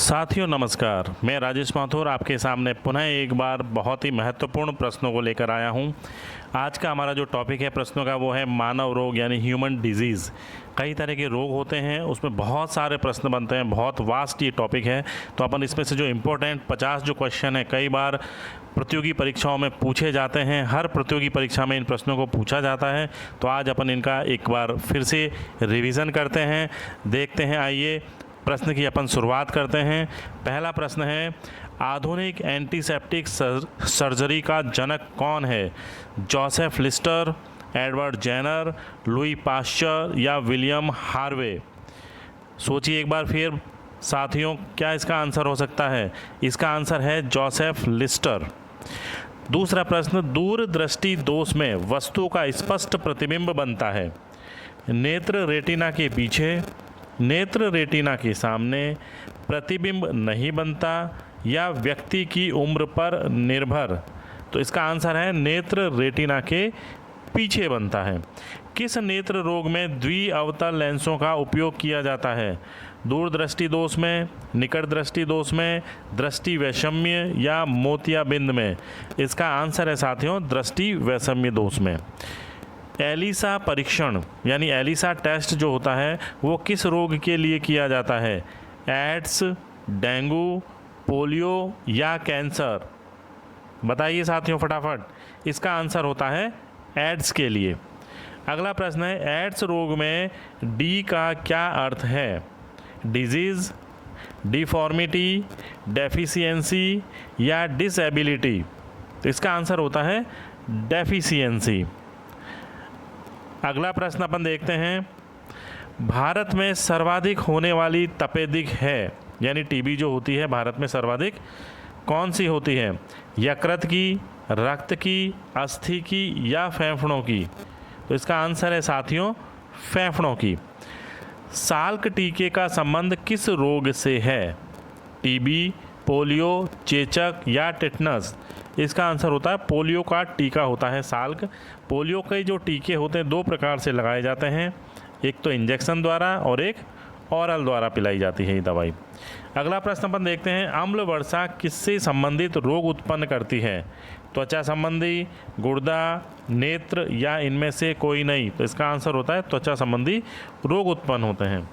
साथियों नमस्कार, मैं राजेश माथुर आपके सामने पुनः एक बार बहुत ही महत्वपूर्ण प्रश्नों को लेकर आया हूं। आज का हमारा जो टॉपिक है प्रश्नों का वो है मानव रोग यानी ह्यूमन डिजीज़। कई तरह के रोग होते हैं, उसमें बहुत सारे प्रश्न बनते हैं, बहुत वास्ट ये टॉपिक है। तो अपन इसमें से जो इम्पोर्टेंट 50 जो क्वेश्चन है कई बार प्रतियोगी परीक्षाओं में पूछे जाते हैं, हर प्रतियोगी परीक्षा में इन प्रश्नों को पूछा जाता है। तो आज अपन इनका एक बार फिर से रिवीजन करते हैं, देखते हैं। आइए प्रश्न की अपन शुरुआत करते हैं। पहला प्रश्न है, आधुनिक एंटीसेप्टिक सर्जरी का जनक कौन है? Joseph Lister, Edward Jenner, Louis Pasteur या विलियम हार्वे? सोचिए एक बार फिर साथियों, क्या इसका आंसर हो सकता है? इसका आंसर है जोसेफ लिस्टर। दूसरा प्रश्न, दूरदृष्टि दोष में वस्तु का स्पष्ट प्रतिबिंब बनता है। नेत्र रेटिना के पीछे, नेत्र रेटिना के सामने, प्रतिबिंब नहीं बनता या व्यक्ति की उम्र पर निर्भर? तो इसका आंसर है नेत्र रेटिना के पीछे बनता है। किस नेत्र रोग में द्विअवतल लेंसों का उपयोग किया जाता है? दूरदृष्टि दोष में, निकट दृष्टि दोष में, दृष्टि वैषम्य या मोतियाबिंद में? इसका आंसर है साथियों दृष्टि वैषम्य दोष में। एलिसा परीक्षण यानी एलिसा टेस्ट जो होता है वो किस रोग के लिए किया जाता है? एड्स, डेंगू, पोलियो या कैंसर? बताइए साथियों फटाफट। इसका आंसर होता है एड्स के लिए। अगला प्रश्न है, एड्स रोग में डी का क्या अर्थ है? डिजीज़, डिफॉर्मिटी, डेफिशिएंसी या डिसेबिलिटी? तो इसका आंसर होता है डेफिशिएंसी। अगला प्रश्न अपन देखते हैं, भारत में सर्वाधिक होने वाली तपेदिक है यानी टीबी जो होती है भारत में सर्वाधिक कौन सी होती है? यकृत की, रक्त की, अस्थि की या फेफड़ों की? तो इसका आंसर है साथियों फेफड़ों की। साल्क टीके का संबंध किस रोग से है? टीबी, पोलियो, चेचक या टिटनस? इसका आंसर होता है पोलियो का टीका होता है साल्क। पोलियो के जो टीके होते हैं दो प्रकार से लगाए जाते हैं, एक तो इंजेक्शन द्वारा और एक औरल द्वारा पिलाई जाती है ये दवाई। अगला प्रश्न अपन देखते हैं, अम्ल वर्षा किससे संबंधित रोग उत्पन्न करती है? त्वचा संबंधी, गुर्दा, नेत्र या इनमें से कोई नहीं? तो इसका आंसर होता है त्वचा संबंधी रोग उत्पन्न होते हैं।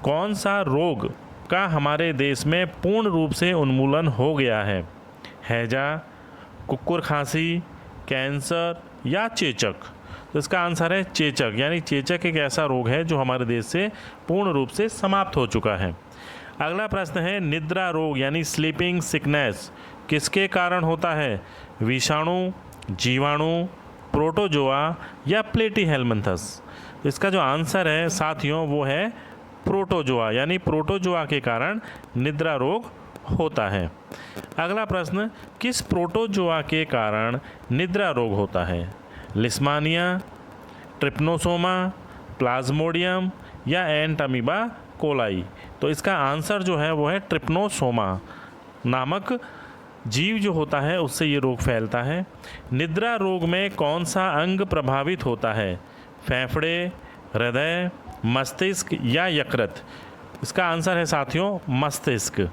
कौन सा रोग का हमारे देश में पूर्ण रूप से उन्मूलन हो गया है? हैजा, कुक्कुर खांसी, कैंसर या चेचक? तो इसका आंसर है चेचक, यानी चेचक एक ऐसा रोग है जो हमारे देश से पूर्ण रूप से समाप्त हो चुका है। अगला प्रश्न है, निद्रा रोग यानी स्लीपिंग सिकनेस किसके कारण होता है? विषाणु, जीवाणु, प्रोटोजोआ या प्लेटीहेल्मिंथस? इसका जो आंसर है साथियों वो है प्रोटोजोआ, यानी प्रोटोजोआ के कारण निद्रा रोग होता है। अगला प्रश्न, किस प्रोटोजोआ के कारण निद्रा रोग होता है? लिस्मानिया, ट्रिप्नोसोमा, प्लाज्मोडियम या एंटमीबा कोलाई? तो इसका आंसर जो है वो है ट्रिप्नोसोमा नामक जीव जो होता है उससे ये रोग फैलता है। निद्रा रोग में कौन सा अंग प्रभावित होता है? फेफड़े, हृदय, मस्तिष्क या यकृत? इसका आंसर है साथियों मस्तिष्क।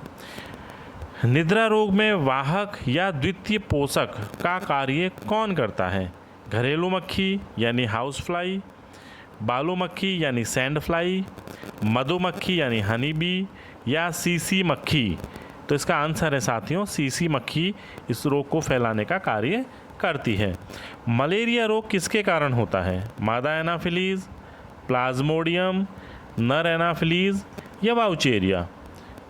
निद्रा रोग में वाहक या द्वितीय पोषक का कार्य कौन करता है? घरेलू मक्खी यानी हाउस फ्लाई, बालू मक्खी यानी सैंड फ्लाई, मधुमक्खी यानी हनी बी या सीसी मक्खी? तो इसका आंसर है साथियों सीसी मक्खी इस रोग को फैलाने का कार्य करती है। मलेरिया रोग किसके कारण होता है? मादा एनाफिलीज, प्लाज्मोडियम, नर एनाफिलीज या वाउचेरिया?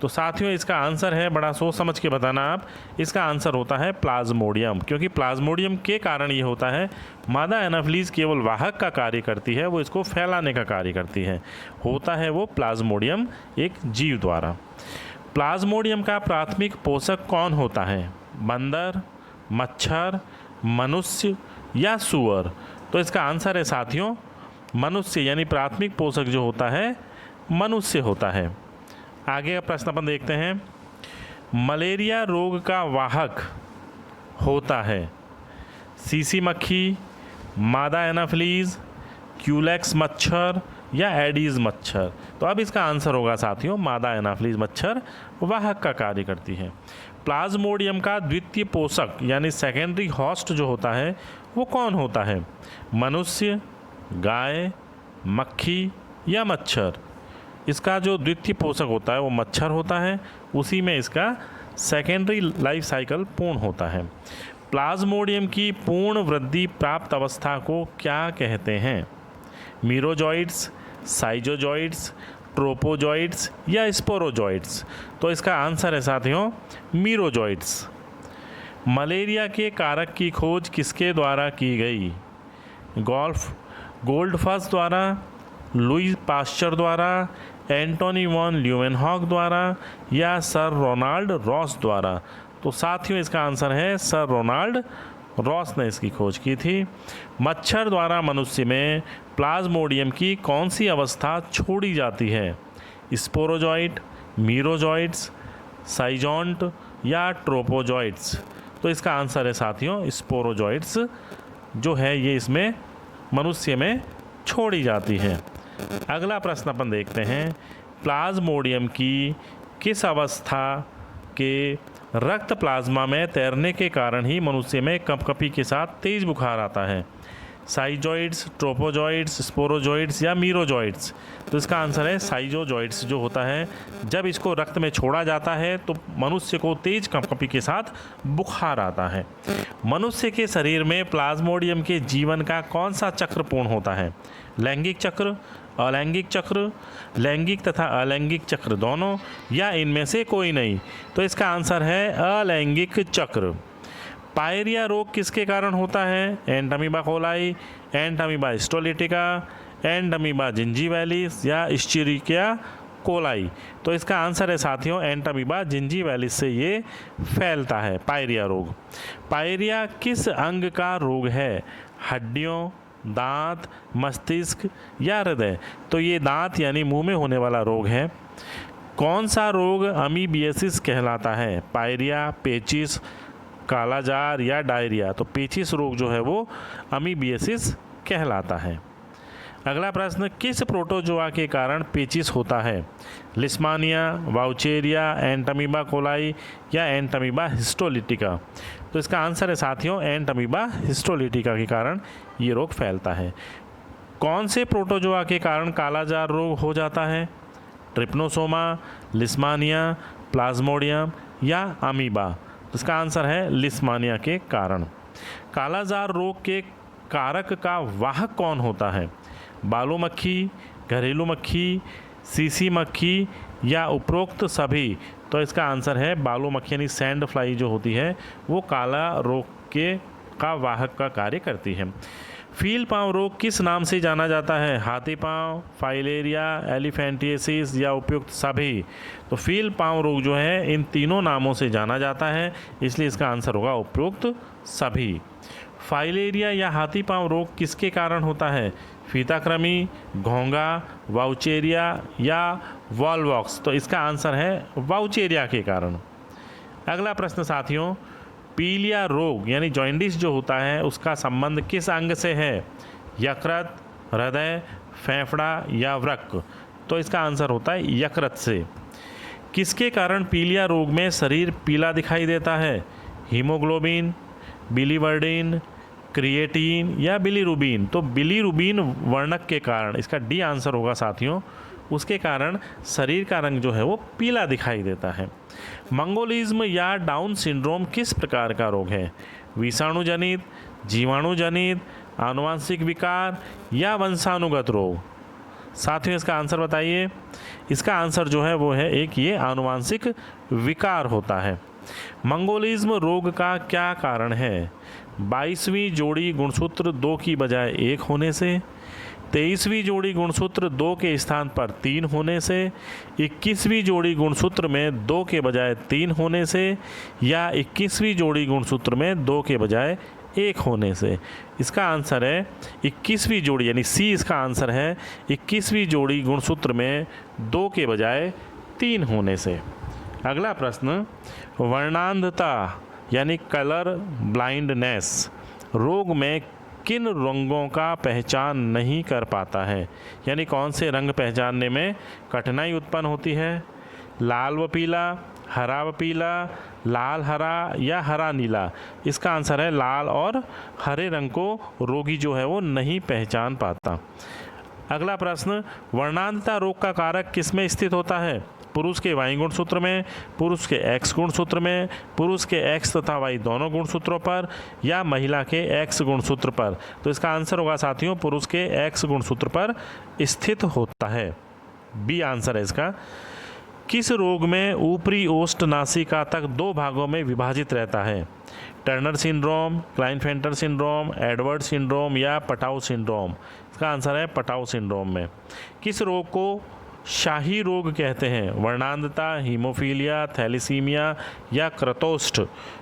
तो साथियों इसका आंसर है, बड़ा सोच समझ के बताना आप, इसका आंसर होता है प्लाज्मोडियम, क्योंकि प्लाज्मोडियम के कारण ये होता है। मादा एनाफिलीज केवल वाहक का कार्य करती है, वो इसको फैलाने का कार्य करती है। होता है वो प्लाज्मोडियम एक जीव द्वारा। प्लाज्मोडियम का प्राथमिक पोषक कौन होता है? बंदर, मच्छर, मनुष्य या सूअर? तो इसका आंसर है साथियों मनुष्य, यानी प्राथमिक पोषक जो होता है मनुष्य होता है। आगे का प्रश्न अपन देखते हैं, मलेरिया रोग का वाहक होता है सीसी मक्खी, मादा एनाफिलीज, क्यूलेक्स मच्छर या एडीज मच्छर? तो अब इसका आंसर होगा साथियों मादा एनाफिलीज मच्छर वाहक का कार्य करती है। प्लाज्मोडियम का द्वितीय पोषक यानी सेकेंडरी होस्ट जो होता है वो कौन होता है? मनुष्य, गाय, मक्खी या मच्छर? इसका जो द्वितीय पोषक होता है वो मच्छर होता है, उसी में इसका सेकेंडरी लाइफ साइकिल पूर्ण होता है। प्लाज्मोडियम की पूर्ण वृद्धि प्राप्त अवस्था को क्या कहते हैं? मीरोजॉइड्स, साइजोजॉइड्स, ट्रोपोजॉइड्स या स्पोरोजॉइड्स? तो इसका आंसर है साथियों मीरोजॉइड्स। मलेरिया के कारक की खोज किसके द्वारा की गई? गोल्डफस द्वारा, लुई पास्चर द्वारा, एंटोनी वॉन ल्यूवेनहॉक द्वारा या सर रोनाल्ड रॉस द्वारा? तो साथियों इसका आंसर है सर रोनाल्ड रॉस ने इसकी खोज की थी। मच्छर द्वारा मनुष्य में प्लाज्मोडियम की कौन सी अवस्था छोड़ी जाती है? स्पोरोजॉइट, मीरोजॉइट्स, साइजोंट या ट्रोपोजॉइट्स? तो इसका आंसर है साथियों स्पोरोजॉइट्स जो है ये इसमें मनुष्य में छोड़ी जाती है। अगला प्रश्न अपन देखते हैं, प्लाज्मोडियम की किस अवस्था के रक्त प्लाज्मा में तैरने के कारण ही मनुष्य में कंपकपी के साथ तेज बुखार आता है? साइजोइड्स, ट्रोपोजॉइड्स, स्पोरोजॉइड्स या मीरोजॉइड्स? तो इसका आंसर है साइजोजॉइड्स जो होता है जब इसको रक्त में छोड़ा जाता है तो मनुष्य को तेज कंपकपी के साथ बुखार आता है। मनुष्य के शरीर में प्लाज्मोडियम के जीवन का कौन सा चक्र पूर्ण होता है? लैंगिक चक्र, अलैंगिक चक्र, लैंगिक तथा अलैंगिक चक्र दोनों या इनमें से कोई नहीं? तो इसका आंसर है अलैंगिक चक्र। पायरिया रोग किसके कारण होता है? Entamoeba coli, Entamoeba histolytica, Entamoeba gingivalis या इश्चेरिकिया कोलाई? तो इसका आंसर है साथियों एंटमीबा जिंजीवैलिस से ये फैलता है पायरिया रोग। पायरिया किस अंग का रोग है? हड्डियों, दांत, मस्तिष्क या हृदय? तो ये दांत यानी मुंह में होने वाला रोग है। कौन सा रोग अमीबियासिस कहलाता है? पायरिया, पेचिस, कालाजार या डायरिया? तो पेचिस रोग जो है वो अमीबियासिस कहलाता है। अगला प्रश्न, किस प्रोटोजोआ के कारण पेचिस होता है? लिस्मानिया, वाउचेरिया, एंटमीबा कोलाई या एंटमीबा हिस्टोलिटिका? तो इसका आंसर है साथियों एंटमीबा हिस्टोलिटिका के कारण ये रोग फैलता है। कौन से प्रोटोजोआ के कारण कालाजार रोग हो जाता है? ट्रिप्नोसोमा, लिस्मानिया, प्लाज्मोडियम या अमीबा? तो इसका आंसर है लिस्मानिया के कारण। कालाजार रोग के कारक का वाहक कौन होता है? बालू मक्खी, घरेलू मक्खी, सीसी मक्खी या उपरोक्त सभी? तो इसका आंसर है बालू मक्खी यानी सैंड फ्लाई जो होती है वो काला रोग का वाहक का कार्य करती है। फील पाँव रोग किस नाम से जाना जाता है? हाथी पाँव, फाइलेरिया, एलिफेंटिएसिस या उपयुक्त सभी? तो फील पाँव रोग जो है इन तीनों नामों से जाना जाता है, इसलिए इसका आंसर होगा उपयुक्त सभी। फाइलेरिया या हाथी पाँव रोग किसके कारण होता है? फीताकृमि, घोंघा, वाउचेरिया या वॉलवॉक्स? तो इसका आंसर है वाउचेरिया के कारण। अगला प्रश्न साथियों, पीलिया रोग यानी जॉइंडिस जो होता है उसका संबंध किस अंग से है? यकृत, हृदय, फेफड़ा या वृक्क? तो इसका आंसर होता है यकृत से। किसके कारण पीलिया रोग में शरीर पीला दिखाई देता है? हीमोग्लोबिन, बिलीवर्डिन, क्रिएटिन या बिलीरुबिन? तो बिलीरुबिन वर्णक के कारण, इसका डी आंसर होगा साथियों, उसके कारण शरीर का रंग जो है वो पीला दिखाई देता है। मंगोलिज्म या डाउन सिंड्रोम किस प्रकार का रोग है? विषाणुजनित, जीवाणुजनित, आनुवांशिक विकार या वंशानुगत रोग? साथियों इसका आंसर बताइए। इसका आंसर जो है वो है एक ये आनुवांशिक विकार होता है। मंगोलिज्म रोग का क्या कारण है? 22वीं जोड़ी गुणसूत्र 2 की बजाय 1 होने से, 23वीं जोड़ी गुणसूत्र 2 के स्थान पर 3 होने से, 21वीं जोड़ी गुणसूत्र में 2 के बजाय 3 होने से या 21वीं जोड़ी गुणसूत्र में 2 के बजाय 1 होने से? इसका आंसर है 21वीं जोड़ी यानी सी इसका आंसर है 21वीं जोड़ी गुणसूत्र में 2 के बजाय 3 होने से। अगला प्रश्न, वर्णांधता यानी कलर ब्लाइंडनेस रोग में किन रंगों का पहचान नहीं कर पाता है, यानी कौन से रंग पहचानने में कठिनाई उत्पन्न होती है। लाल व पीला, हरा व पीला, लाल हरा या हरा नीला। इसका आंसर है लाल और हरे रंग को रोगी जो है वो नहीं पहचान पाता। अगला प्रश्न, वर्णांधता रोग का कारक किसमें स्थित होता है। पुरुष के वाई गुणसूत्र में, पुरुष के एक्स गुणसूत्र में, पुरुष के एक्स तथा वाई दोनों गुणसूत्रों पर, या महिला के एक्स गुणसूत्र पर। तो इसका आंसर होगा साथियों पुरुष के एक्स गुणसूत्र पर स्थित होता है। बी आंसर है इसका। किस रोग में ऊपरी ओष्ठ नासिका तक दो भागों में विभाजित रहता है। Turner syndrome, Klinefelter syndrome, Edward syndrome या पटाउ सिंड्रोम। इसका आंसर है पटाउ सिंड्रोम में। किस रोग को शाही रोग कहते हैं। वर्णांधता, हीमोफीलिया, थैलीसीमिया या क्रतोष्ठ।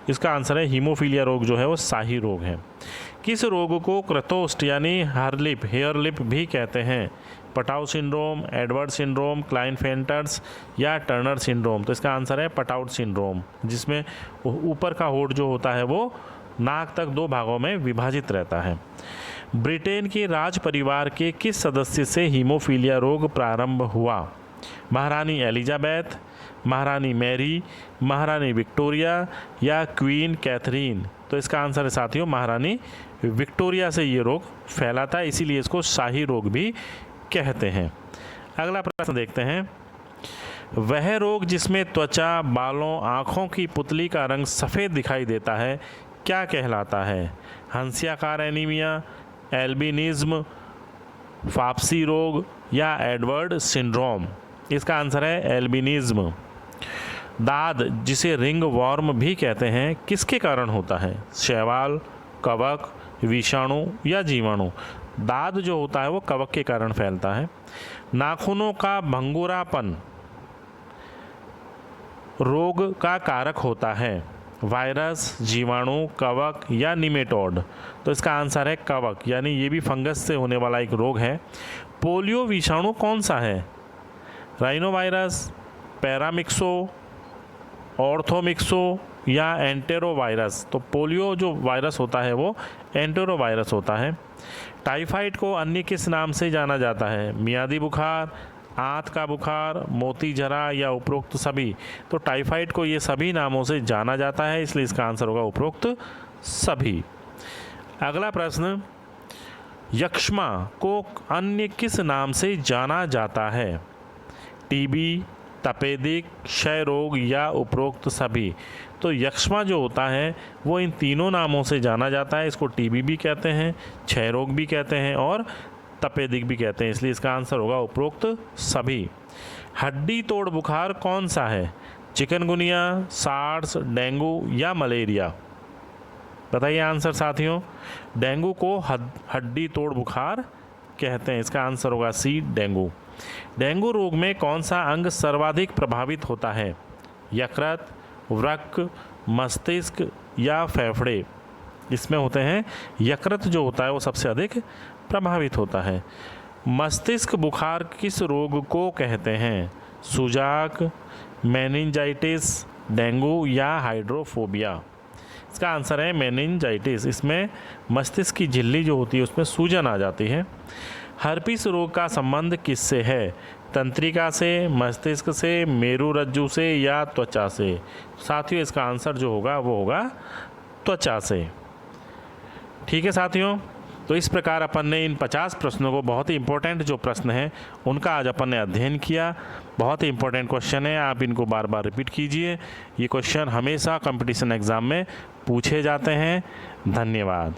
इसका आंसर है हीमोफीलिया रोग जो है वो शाही रोग है। किस रोग को क्रतोष्ठ यानी हेयर लिप भी कहते हैं। पटाउ सिंड्रोम, एडवर्ड सिंड्रोम, क्लाइनफेल्टर्स या टर्नर सिंड्रोम। तो इसका आंसर है पटाउट सिंड्रोम, जिसमें ऊपर का होठ जो होता है वो नाक तक दो भागों में विभाजित रहता है। ब्रिटेन के राज परिवार के किस सदस्य से हीमोफीलिया रोग प्रारंभ हुआ। महारानी एलिजाबेथ, महारानी मैरी, महारानी विक्टोरिया या क्वीन कैथरीन। तो इसका आंसर है साथियों महारानी विक्टोरिया से ये रोग फैला था, इसीलिए इसको शाही रोग भी कहते हैं। अगला प्रश्न देखते हैं। वह रोग जिसमें त्वचा, बालों, आँखों की पुतली का रंग सफ़ेद दिखाई देता है क्या कहलाता है। हंसियाकार एनीमिया, एल्बिनिज्म, फाप्सी रोग या एडवर्ड सिंड्रोम। इसका आंसर है एल्बिनिज्म। दाद जिसे रिंग वॉर्म भी कहते हैं किसके कारण होता है। शैवाल, कवक, विषाणु या जीवाणु। दाद जो होता है वो कवक के कारण फैलता है। नाखूनों का भंगुरापन रोग का कारक होता है। वायरस, जीवाणु, कवक या निमेटोड। तो इसका आंसर है कवक, यानी ये भी फंगस से होने वाला एक रोग है। पोलियो विषाणु कौन सा है। राइनोवायरस, पैरामिक्सो, ऑर्थोमिक्सो या एंटेरोवायरस। तो पोलियो जो वायरस होता है वो एंटेरोवायरस होता है। टाइफाइड को अन्य किस नाम से जाना जाता है। मियादी बुखार, आंत का बुखार, मोती जरा या उपरोक्त सभी। तो टाइफाइड को ये सभी नामों से जाना जाता है, इसलिए इसका आंसर होगा उपरोक्त सभी। अगला प्रश्न, यक्ष्मा को अन्य किस नाम से जाना जाता है। टीबी, तपेदिक, क्षय रोग या उपरोक्त सभी। तो यक्ष्मा जो होता है वो इन तीनों नामों से जाना जाता है। इसको टीबी भी कहते हैं, क्षय रोग भी कहते हैं और तपेदिक भी कहते हैं, इसलिए इसका आंसर होगा उपरोक्त सभी। हड्डी तोड़ बुखार कौन सा है। चिकनगुनिया, सार्स, डेंगू या मलेरिया। बताइए आंसर साथियों। डेंगू को हड्डी तोड़ बुखार कहते हैं, इसका आंसर होगा सी डेंगू। डेंगू रोग में कौन सा अंग सर्वाधिक प्रभावित होता है। यकृत, वृक्क, मस्तिष्क या फेफड़े। इसमें होते हैं यकृत जो होता है वो सबसे अधिक प्रभावित होता है। मस्तिष्क बुखार किस रोग को कहते हैं। सुजाक, मेनिंजाइटिस, डेंगू या हाइड्रोफोबिया। इसका आंसर है मेनिंजाइटिस। इसमें मस्तिष्क की झिल्ली जो होती है उसमें सूजन आ जाती है। हर्पिस रोग का संबंध किससे है। तंत्रिका से, मस्तिष्क से, मेरुरज्जु से या त्वचा से। साथियों इसका आंसर जो होगा वो होगा त्वचा से। ठीक है साथियों, तो इस प्रकार अपन ने इन 50 प्रश्नों को, बहुत ही इंपॉर्टेंट जो प्रश्न हैं उनका आज अपन ने अध्ययन किया। बहुत ही इंपॉर्टेंट क्वेश्चन है, आप इनको बार बार रिपीट कीजिए। ये क्वेश्चन हमेशा कंपटीशन एग्ज़ाम में पूछे जाते हैं। धन्यवाद।